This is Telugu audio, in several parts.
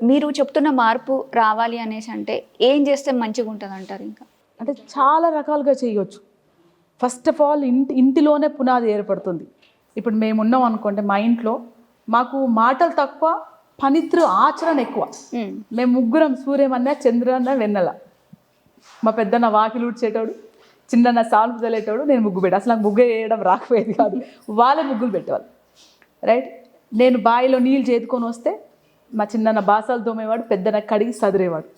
మీరు చెప్తున్న మార్పు రావాలి అనేసి అంటే ఏం చేస్తే మంచిగా ఉంటుంది అంటారు? ఇంకా అంటే చాలా రకాలుగా చేయొచ్చు. ఫస్ట్ ఆఫ్ ఆల్ ఇంటిలోనే పునాది ఏర్పడుతుంది. ఇప్పుడు మేము ఉన్నాం అనుకోండి, మా ఇంట్లో మాకు మాటలు తక్కువ, పనితీరు ఆచరణ ఎక్కువ. మేము ముగ్గురం సూర్యమన్న, చంద్రన్న, వెన్నెల. మా పెద్దన్న వాకిలు ఊడ్చేటోడు, చిన్నన్న సాల్పు చల్లేటోడు, నేను ముగ్గు పెట్టా. అసలు నాకు ముగ్గు వేయడం రాకపోయేది కాదు, వాళ్ళే ముగ్గులు పెట్టేవాళ్ళు. రైట్. నేను బావిలో నీళ్ళు చేదుకొని వస్తే మా చిన్నన్న బాసాలు తోమేవాడు, పెద్దన్న కడిగి సదిరేవాడు.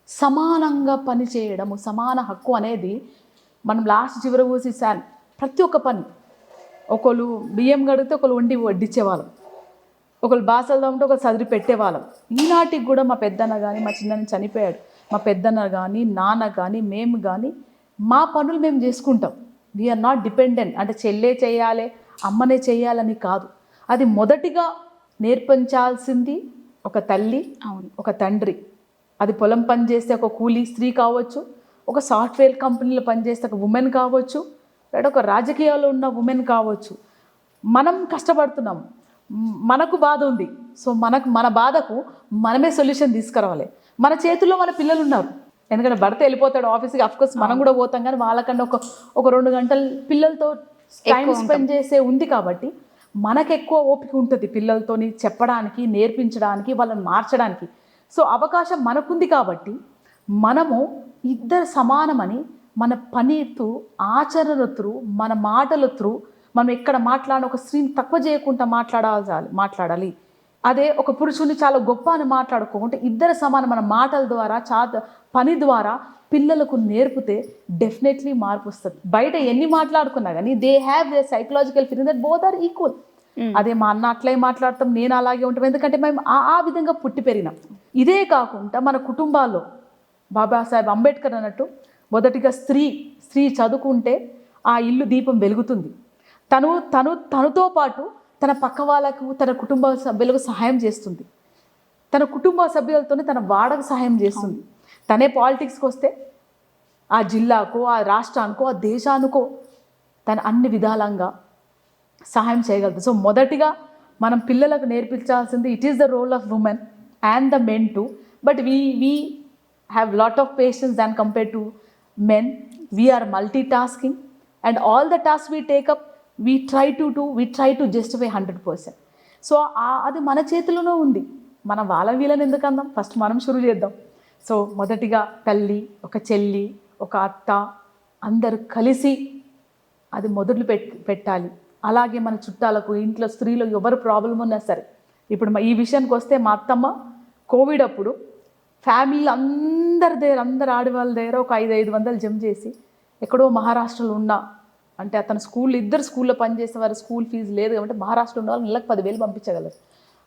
సమానంగా పని చేయడము, సమాన హక్కు అనేది మనం లాస్ట్ చివర కూసి ప్రతి ఒక్క పని, ఒకళ్ళు బియ్యం కడిగితే ఒకళ్ళు వండి వడ్డించేవాళ్ళం, ఒకళ్ళు బాసలు తోమితే ఒకళ్ళు సదిరి పెట్టేవాళ్ళం. ఈనాటికి కూడా మా పెద్దన్న కానీ, మా చిన్నన్న చనిపోయాడు, మా పెద్దన్న కానీ, నాన్న కానీ, మేము కానీ మా పనులు మేము చేసుకుంటాం. We are not dependent. అంటే చెల్లే చేయాలి, అమ్మనే చేయాలని కాదు. అది మొదటిగా నేర్పించాల్సింది ఒక తల్లి, ఒక తండ్రి. అది పొలం పని చేస్తే ఒక కూలీ స్త్రీ కావచ్చు, ఒక సాఫ్ట్వేర్ కంపెనీలో పనిచేస్తే ఒక ఉమెన్ కావచ్చు, లేదా ఒక రాజకీయాల్లో ఉన్న ఉమెన్ కావచ్చు. మనం కష్టపడుతున్నాం, మనకు బాధ ఉంది. సో మన బాధకు మనమే సొల్యూషన్ తీసుకురావాలి. మన చేతుల్లో మన పిల్లలు ఉన్నారు. ఎందుకంటే భర్త వెళ్ళిపోతాడు ఆఫీస్కి, అఫ్కోర్స్ మనం కూడా పోతాం, కానీ వాళ్ళకన్నా ఒక 2 గంటలు పిల్లలతో టైం స్పెండ్ చేసే ఉంది. కాబట్టి మనకు ఎక్కువ ఓపిక ఉంటుంది పిల్లలతోని చెప్పడానికి, నేర్పించడానికి, వాళ్ళని మార్చడానికి. సో అవకాశం మనకుంది కాబట్టి మనము ఇద్దరు సమానమని మన పనితో, ఆచరణ త్రూ, మన మాటల త్రూ, మనం ఎక్కడ మాట్లాడిన ఒక స్త్రీని తక్కువ చేయకుండా మాట్లాడాలి. అదే ఒక పురుషుని చాలా గొప్ప అని మాట్లాడుకోకుండా ఇద్దరు సమానం మన మాటల ద్వారా, పని ద్వారా పిల్లలకు నేర్పితే డెఫినెట్లీ మార్పు వస్తుంది. బయట ఎన్ని మాట్లాడుకున్నా కానీ they have the psychological feeling that both are equal. అదే మా అన్న అట్లే మాట్లాడతాం, నేను అలాగే ఉంటాం, ఎందుకంటే మేము ఆ విధంగా పుట్టి పెరిగినాం. ఇదే కాకుండా మన కుటుంబాల్లో బాబాసాహెబ్ అంబేద్కర్ అన్నట్టు మొదటిగా స్త్రీ చదువుకుంటే ఆ ఇల్లు దీపం వెలుగుతుంది. తనతో పాటు తన పక్క వాళ్ళకు, తన కుటుంబ సభ్యులకు సహాయం చేస్తుంది. తన కుటుంబ సభ్యులతోనే తన వాడకు సహాయం చేస్తుంది. తనే పాలిటిక్స్కి వస్తే ఆ జిల్లాకో, ఆ రాష్ట్రానికో, ఆ దేశానికో తను అన్ని విధాలంగా సహాయం చేయగలదు. సో మొదటిగా మనం పిల్లలకు నేర్పించాల్సింది, it is the role of women and the men too. But we have lot of patience than compare to men. We are multitasking and all the tasks we take up, we try to justify 100%. So అది మన చేతిలోనే ఉంది. మనం వీళ్ళని ఎందుకు అందాం, ఫస్ట్ మనం షురూ చేద్దాం. సో మొదటిగా తల్లి, ఒక చెల్లి, ఒక అత్త అందరూ కలిసి అది మొదలు పెట్టాలి. అలాగే మన చుట్టాలకు, ఇంట్లో స్త్రీలు ఎవరు ప్రాబ్లం ఉన్నా సరే, ఇప్పుడు ఈ విషయానికి వస్తే మా అత్తమ్మ కోవిడ్ అప్పుడు ఫ్యామిలీలో అందరు ఆడవాళ్ళ దగ్గర ఒక 500 జమ చేసి, ఎక్కడో మహారాష్ట్రలో ఉన్న, అంటే అతను ఇద్దరు స్కూల్లో పనిచేసే వారు, స్కూల్ ఫీజు లేదు కాబట్టి మహారాష్ట్రలో ఉన్న వాళ్ళు నెలకు 10,000 పంపించగలరు.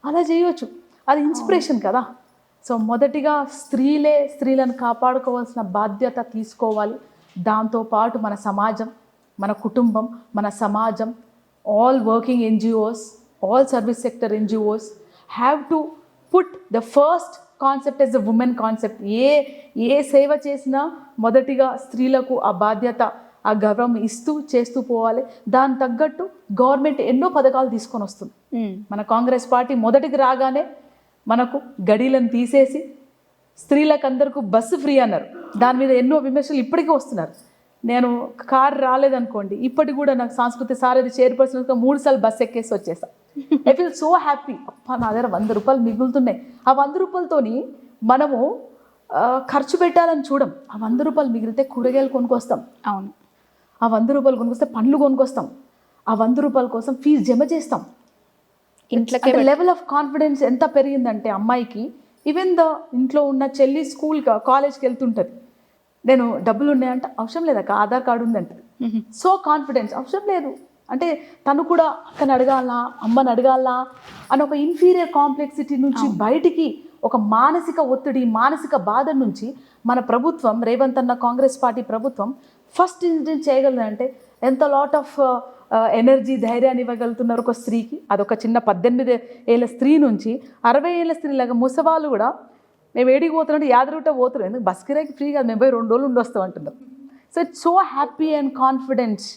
అలా చేయవచ్చు, అది ఇన్స్పిరేషన్ కదా. సో మొదటిగా స్త్రీలను కాపాడుకోవాల్సిన బాధ్యత తీసుకోవాలి. దాంతోపాటు మన సమాజం, మన కుటుంబం, మన సమాజం, all working NGOs, all service sector NGOs have to put the first concept as the women concept. ఏ సేవ చేసినా మొదటిగా స్త్రీలకు ఆ బాధ్యత, ఆ గౌరవం చేస్తూ పోవాలి. దాని తగ్గట్టు గవర్నమెంట్ ఎన్నో పథకాలు తీసుకొని వస్తుంది. మన కాంగ్రెస్ పార్టీ మొదటికి రాగానే మనకు గడీలను తీసేసి స్త్రీలకు అందరికీ బస్సు ఫ్రీ అన్నారు. దాని మీద ఎన్నో విమర్శలు ఇప్పటికీ వస్తున్నారు. నేను కారు రాలేదనుకోండి, ఇప్పటికి కూడా నాకు సాంస్కృతిక సారథి చైర్పర్సన్గా 3 సార్లు బస్సు ఎక్కేసి వచ్చేసా. I feel so happy. అప్ప నా దగ్గర 100 రూపాయలు మిగులుతున్నాయి. ఆ 100 రూపాయలతోని మనము ఖర్చు పెట్టాలని చూడం. ఆ 100 రూపాయలు మిగిలితే కూరగాయలు కొనుక్కొస్తాం. అవును. ఆ 100 రూపాయలు కొనుక్కొస్తే పండ్లు కొనుక్కొస్తాం. ఆ 100 రూపాయల కోసం ఫీజు జమ చేస్తాం. ఇంట్లోకి లెవెల్ ఆఫ్ కాన్ఫిడెన్స్ ఎంత పెరిగిందంటే అమ్మాయికి, ఈవెన్ ఇంట్లో ఉన్న చెల్లి కాలేజ్కి వెళ్తుంటుంది, నేను డబ్బులు ఉన్నాయంటే అవసరం లేదక్క, ఆధార్ కార్డు ఉందంటే. సో కాన్ఫిడెన్స్ అవసరం లేదు అంటే తను కూడా అక్కని అడగాలా, అమ్మని అడగాలా అని ఒక ఇన్ఫీరియర్ కాంప్లెక్సిటీ నుంచి బయటికి, ఒక మానసిక ఒత్తిడి, మానసిక బాధ నుంచి మన ప్రభుత్వం, రేవంత్ అన్న కాంగ్రెస్ పార్టీ ప్రభుత్వం ఫస్ట్ చేయగలదంటే ఎంత లాట్ ఆఫ్ ఎనర్జీ, ధైర్యాన్ని ఇవ్వగలుగుతున్నారు ఒక స్త్రీకి. అదొక చిన్న 18 ఏళ్ళ స్త్రీ నుంచి 60 ఏళ్ళ స్త్రీలాగా ముసవాళ్ళు కూడా మేము ఏడికి పోతున్నట్టు యాదరుట పోతున్నాం. ఎందుకు బస్ కిరాయికి ఫ్రీ కాదు, మేము పోయి 2 రోజులు ఉండొస్తాం అంటున్నారు. So it's so happy and confidence.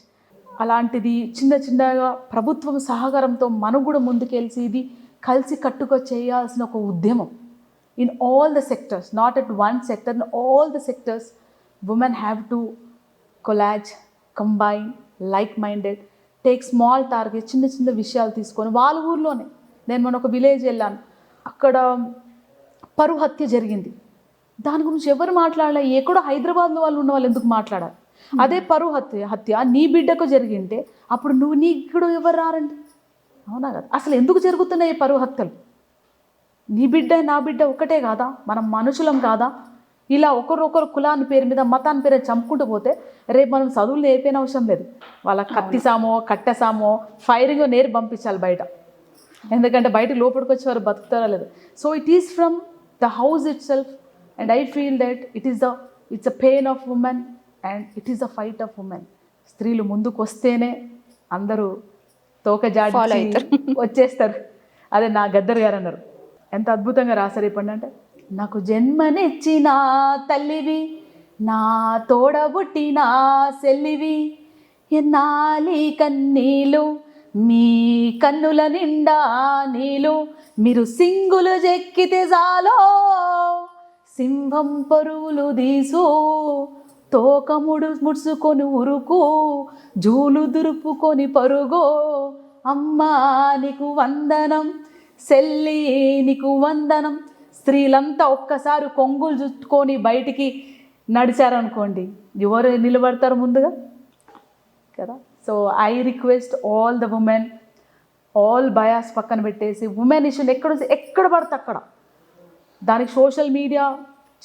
అలాంటిది చిన్నగా ప్రభుత్వం సహకారంతో మనం కూడా ముందుకెళ్ళి ఇది కలిసి కట్టుగా చేయాల్సిన ఒక ఉద్యమం. in all the sectors, not at one sector, in all the sectors, women have to collage, combine, like-minded, take small target, చిన్న చిన్న విషయాలు తీసుకొని వాళ్ళ ఊర్లోనే. నేను మొన్న ఒక విలేజ్ వెళ్ళాను, అక్కడ పరువు హత్య జరిగింది. దాని గురించి ఎవరు మాట్లాడలే. ఎక్కడో హైదరాబాద్లో వాళ్ళు ఉన్న వాళ్ళు ఎందుకు మాట్లాడాలి? అదే పరువు హత్య నీ బిడ్డకు జరిగింటే అప్పుడు నీ ఇక్కడ ఎవరు రారండి? అవునా కదా? అసలు ఎందుకు జరుగుతున్నాయి ఈ పరువు హత్యలు? నీ బిడ్డ నా బిడ్డ ఒకటే కాదా? మనం మనుషులం కాదా? ఇలా ఒకరొకరు కులాన్ని పేరు మీద మతాన్ని పేరు చంపుకుంటూ పోతే రేపు మనం చదువులు నేర్పేన అవసరం లేదు. వాళ్ళకి కత్తిసామో కట్టసామో ఫైరింగ్ నేరు పంపించాలి బయట. ఎందుకంటే బయట లోపలికి వచ్చి వారు బతుకుతారా లేదు. So it is from the house it self and I feel that it's a pain of women and it is a fight of women. స్త్రీలు ముందుకు వస్తేనే అందరూ తోక జాడి వచ్చేస్తారు. అదే నా గద్దర్ గారు అన్నారు, ఎంత అద్భుతంగా రాశారు ఇప్పుడు అంటే, నాకు జన్మనిచ్చిన తల్లివి, నా తోడబుట్టిన సెల్లివి, ఎన్నాలి కన్నీలు మీ కన్నుల నిండా నీలు, మీరు సింగులు జెక్కితే చాలో సింహం పరువులు దీసు, తోకముడు ముడుచుకొని ఉరుకు, జూలు దురుపుకొని పరుగో, అమ్మా నీకు వందనం, సెల్లి నీకు వందనం. స్త్రీలంతా ఒక్కసారి కొంగులు చుట్టుకొని బయటికి నడిచారనుకోండి, ఎవరు నిలబడతారు ముందుగా కదా? So I request all the women, all bias పక్కన పెట్టేసి ఉమెన్ ఇష్యూని ఎక్కడ పడితే అక్కడ దానికి సోషల్ మీడియా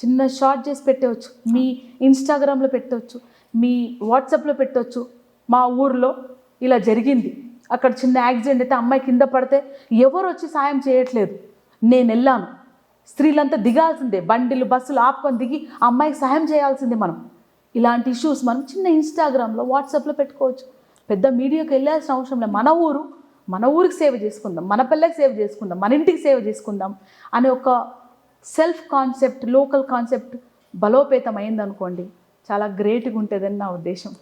చిన్న షార్ట్ చేసి పెట్టవచ్చు, మీ ఇన్స్టాగ్రామ్లో పెట్టవచ్చు, మీ వాట్సాప్లో పెట్టవచ్చు. మా ఊర్లో ఇలా జరిగింది, అక్కడ చిన్న యాక్సిడెంట్ అయితే అమ్మాయి కింద పడితే ఎవరు వచ్చి సాయం చేయట్లేదు, నేను వెళ్ళాను. స్త్రీలంతా దిగాల్సిందే, బండిలు బస్సులు ఆపుకొని దిగి ఆ అమ్మాయికి సహాయం చేయాల్సిందే. మనం ఇలాంటి ఇష్యూస్ మనం చిన్న ఇన్స్టాగ్రామ్లో వాట్సాప్లో పెట్టుకోవచ్చు. పెద్ద మీడియాకి వెళ్ళాల్సిన అవసరం లేదు. మన ఊరికి సేవ చేసుకుందాం, మన పిల్లకి సేవ చేసుకుందాం, మన ఇంటికి సేవ చేసుకుందాం అనే ఒక సెల్ఫ్ కాన్సెప్ట్, లోకల్ కాన్సెప్ట్ బలోపేతం అయిందనుకోండి, చాలా గ్రేట్గా ఉంటుందని నా ఉద్దేశం.